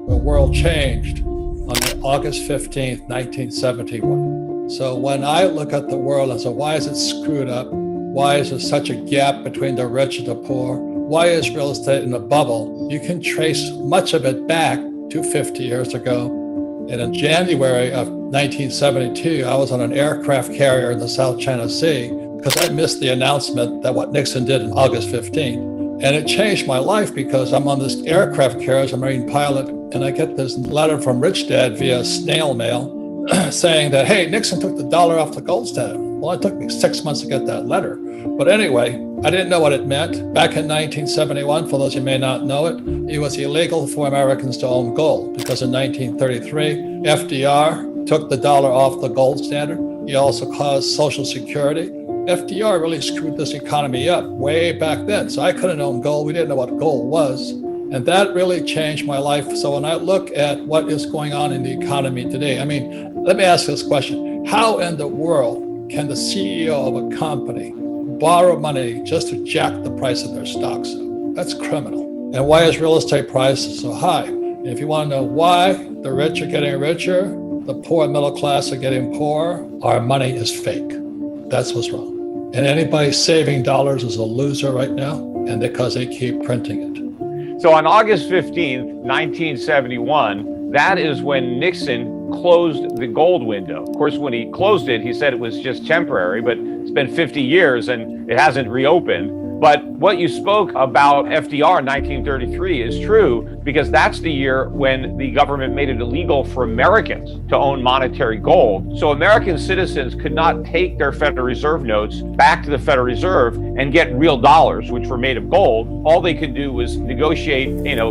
the world changed on August 15th, 1971. So when I look at the world and say, why is it screwed up? Why is there such a gap between the rich and the poor? Why is real estate in a bubble? You can trace much of it back to 50 years ago. And in January of 1972, I was on an aircraft carrier in the South China Sea because I missed the announcement that what Nixon did on August 15th. And it changed my life because I'm on this aircraft carrier as a Marine pilot, and I get this letter from Rich Dad via snail mail saying that, hey, Nixon took the dollar off the gold standard. Well, it took me 6 months to get that letter. But anyway, I didn't know what it meant. Back in 1971, for those who may not know it, it was illegal for Americans to own gold because in 1933, FDR took the dollar off the gold standard. He also caused Social Security. FDR really screwed this economy up way back then. So I couldn't own gold. We didn't know what gold was. And that really changed my life. So when I look at what is going on in the economy today, I mean, let me ask this question. How in the world can the CEO of a company borrow money just to jack the price of their stocks? That's criminal. And why is real estate prices so high? And if you want to know why the rich are getting richer, the poor and middle class are getting poorer, our money is fake. That's what's wrong. And anybody saving dollars is a loser right now, and because they keep printing it. So on August 15th, 1971, that is when Nixon closed the gold window. Of course, when he closed it, he said it was just temporary, but it's been 50 years and it hasn't reopened. But what you spoke about FDR in 1933 is true, because that's the year when the government made it illegal for Americans to own monetary gold. So American citizens could not take their Federal Reserve notes back to the Federal Reserve and get real dollars, which were made of gold. All they could do was negotiate,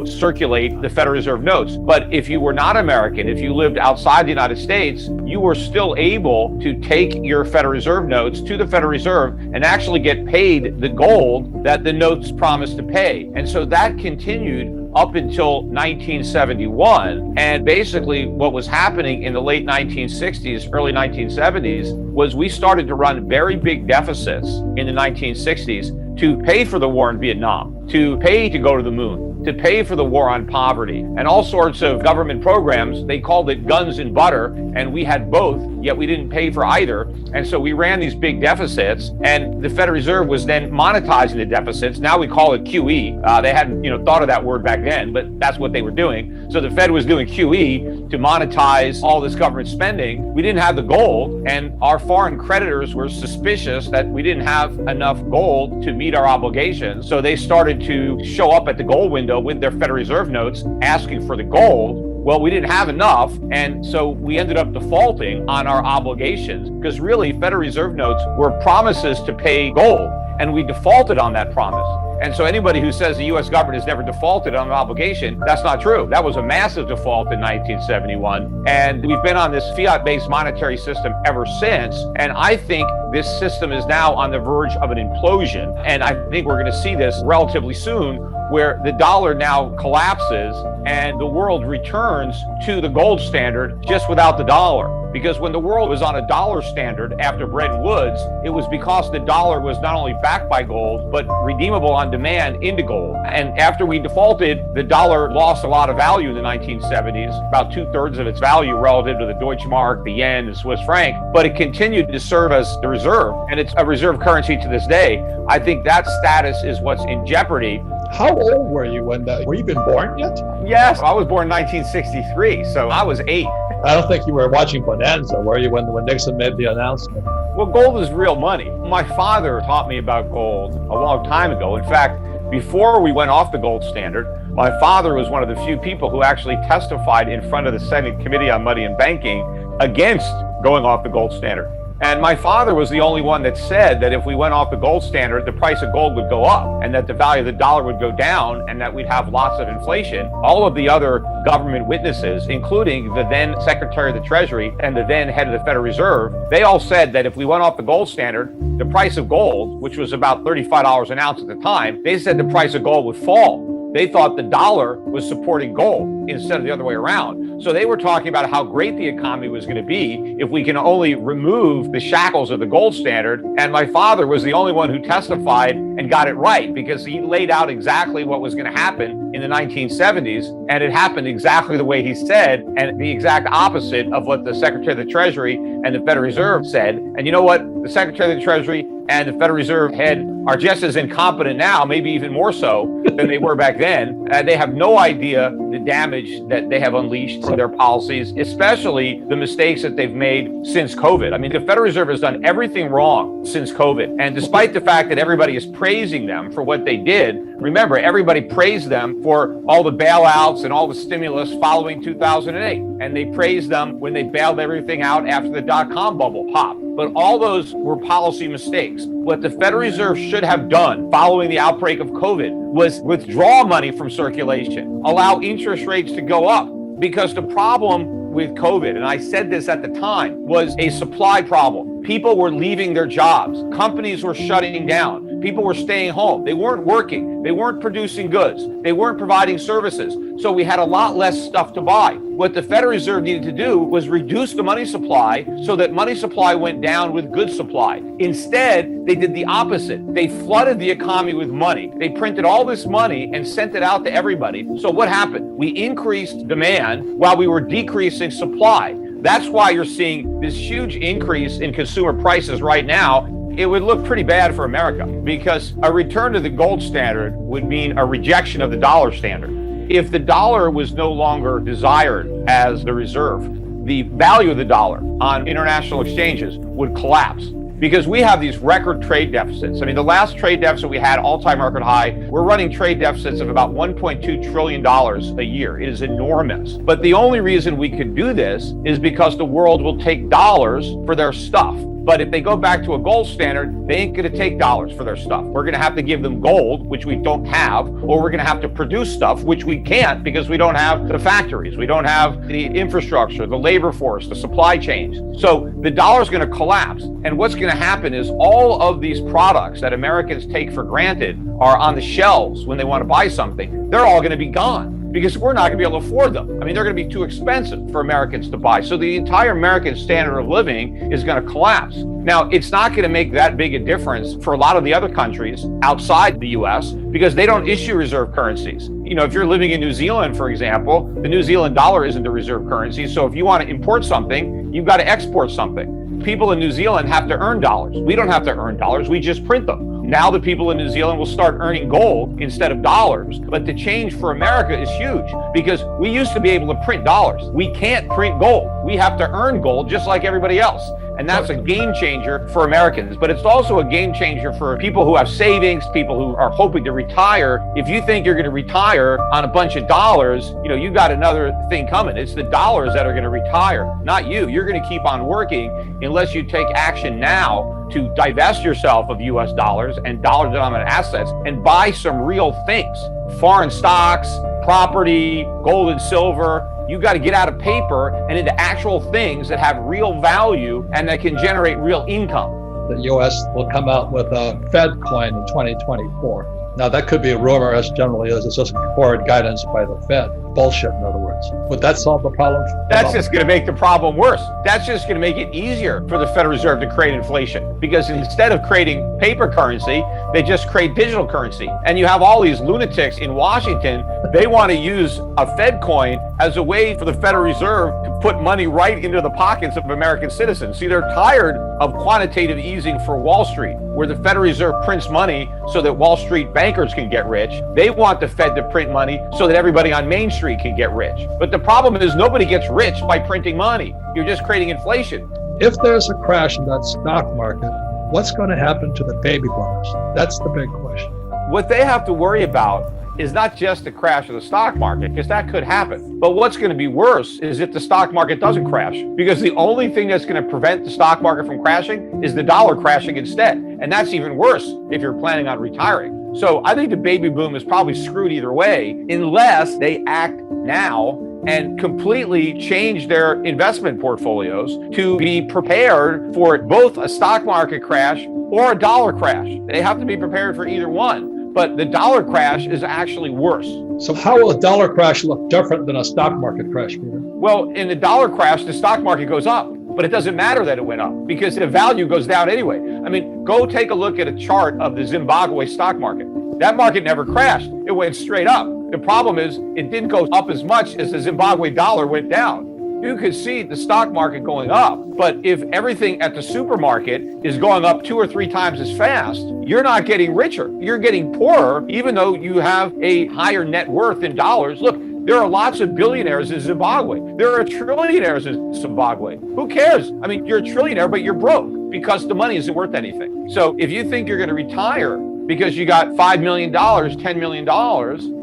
circulate the Federal Reserve notes. But if you were not American, if you lived outside the United States, you were still able to take your Federal Reserve notes to the Federal Reserve and actually get paid the gold that the notes promised to pay. And so that continued up until 1971. And basically what was happening in the late 1960s, early 1970s, was we started to run very big deficits in the 1960s to pay for the war in Vietnam, to pay to go to the moon, to pay for the war on poverty, and all sorts of government programs. They called it guns and butter, and we had both, yet we didn't pay for either. And so we ran these big deficits, and the Federal Reserve was then monetizing the deficits. Now we call it QE. They hadn't thought of that word back then, but that's what they were doing. So the Fed was doing QE to monetize all this government spending. We didn't have the gold, and our foreign creditors were suspicious that we didn't have enough gold to meet our obligations. So they started to show up at the gold window with their Federal Reserve notes asking for the gold. Well, we didn't have enough, and so we ended up defaulting on our obligations, because really Federal Reserve notes were promises to pay gold, and we defaulted on that promise. And so anybody who says the U.S. government has never defaulted on an obligation, that's not true. That was a massive default in 1971. And we've been on this fiat-based monetary system ever since. And I think this system is now on the verge of an implosion. And I think we're going to see this relatively soon, where the dollar now collapses and the world returns to the gold standard just without the dollar. Because when the world was on a dollar standard after Bretton Woods, it was because the dollar was not only backed by gold, but redeemable on demand into gold. And after we defaulted, the dollar lost a lot of value in the 1970s, about 2/3 of its value relative to the Deutsche Mark, the yen, and Swiss franc. But it continued to serve as the reserve, and it's a reserve currency to this day. I think that status is what's in jeopardy. How old were you when that? Were you even born yet? Yes, I was born in 1963, so I was 8. I don't think you were watching Bonanza, were you, when Nixon made the announcement? Well, gold is real money. My father taught me about gold a long time ago. In fact, before we went off the gold standard, my father was one of the few people who actually testified in front of the Senate Committee on Money and Banking against going off the gold standard. And my father was the only one that said that if we went off the gold standard, the price of gold would go up, and that the value of the dollar would go down, and that we'd have lots of inflation. All of the other government witnesses, including the then Secretary of the Treasury and the then head of the Federal Reserve, they all said that if we went off the gold standard, the price of gold, which was about $35 an ounce at the time, they said the price of gold would fall. They thought the dollar was supporting gold instead of the other way around. So they were talking about how great the economy was going to be if we can only remove the shackles of the gold standard. And my father was the only one who testified and got it right, because he laid out exactly what was going to happen in the 1970s. And it happened exactly the way he said, and the exact opposite of what the Secretary of the Treasury and the Federal Reserve said. And you know what? The Secretary of the Treasury and the Federal Reserve head are just as incompetent now, maybe even more so than they were back then. They have no idea the damage that they have unleashed through their policies, especially the mistakes that they've made since COVID. I mean, the Federal Reserve has done everything wrong since COVID. And despite the fact that everybody is praising them for what they did, remember, everybody praised them for all the bailouts and all the stimulus following 2008. And they praised them when they bailed everything out after the dot-com bubble popped. But all those were policy mistakes. What the Federal Reserve should have done following the outbreak of COVID was withdraw money from circulation, allow interest rates to go up. Because the problem with COVID, and I said this at the time, was a supply problem. People were leaving their jobs. Companies were shutting down. People were staying home. They weren't working. They weren't producing goods. They weren't providing services. So we had a lot less stuff to buy. What the Federal Reserve needed to do was reduce the money supply so that money supply went down with goods supply. Instead, they did the opposite. They flooded the economy with money. They printed all this money and sent it out to everybody. So what happened? We increased demand while we were decreasing supply. That's why you're seeing this huge increase in consumer prices right now. It would look pretty bad for America, because a return to the gold standard would mean a rejection of the dollar standard. If the dollar was no longer desired as the reserve, the value of the dollar on international exchanges would collapse, because we have these record trade deficits. I mean, the last trade deficit we had, all-time record high, we're running trade deficits of about $1.2 trillion a year. It is enormous. But the only reason we could do this is because the world will take dollars for their stuff. But if they go back to a gold standard, they ain't going to take dollars for their stuff. We're going to have to give them gold, which we don't have, or we're going to have to produce stuff, which we can't because we don't have the factories. We don't have the infrastructure, the labor force, the supply chains. So the dollar's going to collapse. And what's going to happen is all of these products that Americans take for granted are on the shelves when they want to buy something. They're all going to be gone, because we're not going to be able to afford them. I mean, they're going to be too expensive for Americans to buy. So the entire American standard of living is going to collapse. Now, it's not going to make that big a difference for a lot of the other countries outside the US, because they don't issue reserve currencies. You know, if you're living in New Zealand, for example, the New Zealand dollar isn't the reserve currency. So if you want to import something, you've got to export something. People in New Zealand have to earn dollars. We don't have to earn dollars. We just print them. Now the people in New Zealand will start earning gold instead of dollars. But the change for America is huge, because we used to be able to print dollars. We can't print gold. We have to earn gold just like everybody else. And that's a game changer for Americans. But it's also a game changer for people who have savings, people who are hoping to retire. If you think you're going to retire on a bunch of dollars, you know, you got another thing coming. It's the dollars that are going to retire, not you. You're going to keep on working unless you take action now to divest yourself of US dollars and dollar-denominated assets and buy some real things. Foreign stocks, property, gold and silver. You got to get out of paper and into actual things that have real value and that can generate real income. The U.S. will come out with a Fed coin in 2024. Now, that could be a rumor, as generally is. It's just forward guidance by the Fed. Bullshit, in other words. Would that solve the problem? That's just going to make the problem worse. That's just going to make it easier for the Federal Reserve to create inflation, because instead of creating paper currency, they just create digital currency. And you have all these lunatics in Washington. They want to use a Fed coin as a way for the Federal Reserve to put money right into the pockets of American citizens. See, they're tired of quantitative easing for Wall Street, where the Federal Reserve prints money so that Wall Street bankers can get rich. They want the Fed to print money so that everybody on Main Street can get rich. But the problem is nobody gets rich by printing money. You're just creating inflation. If there's a crash in that stock market, what's going to happen to the baby boomers? That's the big question. What they have to worry about is not just the crash of the stock market, because that could happen. But what's going to be worse is if the stock market doesn't crash, because the only thing that's going to prevent the stock market from crashing is the dollar crashing instead. And that's even worse if you're planning on retiring. So I think the baby boom is probably screwed either way, unless they act now and completely change their investment portfolios to be prepared for both a stock market crash or a dollar crash. They have to be prepared for either one. but the dollar crash is actually worse. So how will a dollar crash look different than a stock market crash, Peter? Well, in the dollar crash, the stock market goes up, but it doesn't matter that it went up because the value goes down anyway. I mean, go take a look at a chart of the Zimbabwe stock market. That market never crashed. It went straight up. The problem is it didn't go up as much as the Zimbabwe dollar went down. You could see the stock market going up, but if everything at the supermarket is going up 2 or 3 times as fast, you're not getting richer. You're getting poorer, even though you have a higher net worth in dollars. Look, there are lots of billionaires in Zimbabwe. There are trillionaires in Zimbabwe. Who cares? I mean, you're a trillionaire, but you're broke because the money isn't worth anything. So if you think you're going to retire because you got $5 million, $10 million,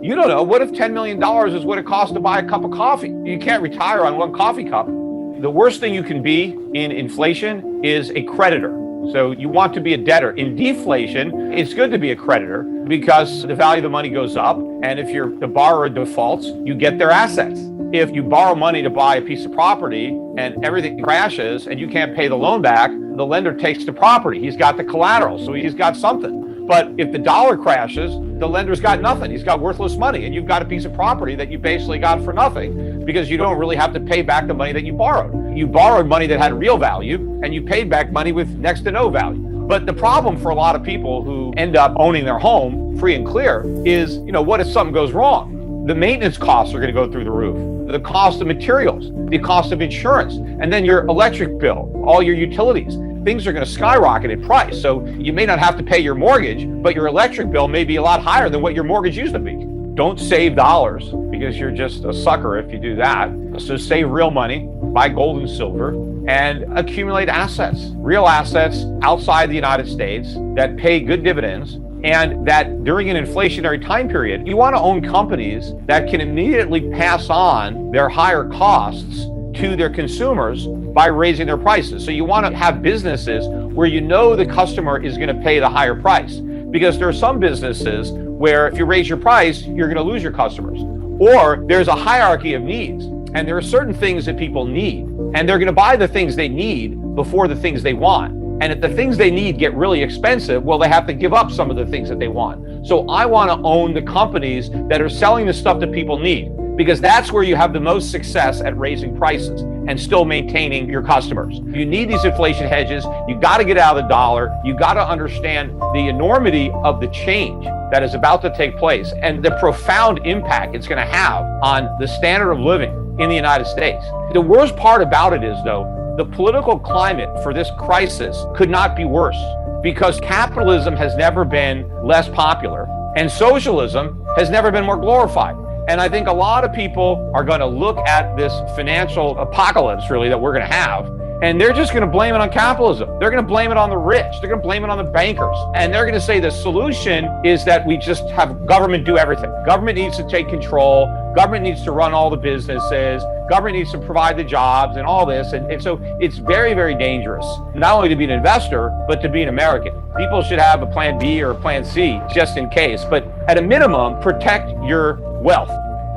you don't know. What if $10 million is what it costs to buy a cup of coffee? You can't retire on 1 coffee cup. The worst thing you can be in inflation is a creditor. So you want to be a debtor. In deflation, it's good to be a creditor because the value of the money goes up. And if the borrower defaults, you get their assets. If you borrow money to buy a piece of property and everything crashes and you can't pay the loan back, the lender takes the property. He's got the collateral, so he's got something. But if the dollar crashes, the lender's got nothing. He's got worthless money, and you've got a piece of property that you basically got for nothing because you don't really have to pay back the money that you borrowed. You borrowed money that had real value, and you paid back money with next to no value. But the problem for a lot of people who end up owning their home free and clear is, what if something goes wrong? The maintenance costs are going to go through the roof, the cost of materials, the cost of insurance, and then your electric bill, all your utilities. Things are going to skyrocket in price. So you may not have to pay your mortgage, but your electric bill may be a lot higher than what your mortgage used to be. Don't save dollars because you're just a sucker if you do that. So save real money, buy gold and silver, and accumulate assets, real assets outside the United States that pay good dividends. And that during an inflationary time period, you want to own companies that can immediately pass on their higher costs to their consumers by raising their prices. So you want to have businesses where the customer is going to pay the higher price, because there are some businesses where if you raise your price, you're going to lose your customers. Or there's a hierarchy of needs, and there are certain things that people need, and they're going to buy the things they need before the things they want. And if the things they need get really expensive, well, they have to give up some of the things that they want. So I want to own the companies that are selling the stuff that people need, because that's where you have the most success at raising prices and still maintaining your customers. You need these inflation hedges. You got to get out of the dollar. You got to understand the enormity of the change that is about to take place and the profound impact it's going to have on the standard of living in the United States. The worst part about it is, though, the political climate for this crisis could not be worse, because capitalism has never been less popular and socialism has never been more glorified. And I think a lot of people are going to look at this financial apocalypse, really, that we're going to have, and they're just going to blame it on capitalism. They're going to blame it on the rich. They're going to blame it on the bankers. And they're going to say the solution is that we just have government do everything. Government needs to take control. Government needs to run all the businesses. Government needs to provide the jobs and all this. And so it's very, very dangerous, not only to be an investor, but to be an American. People should have a plan B or a plan C just in case. But at a minimum, protect your wealth.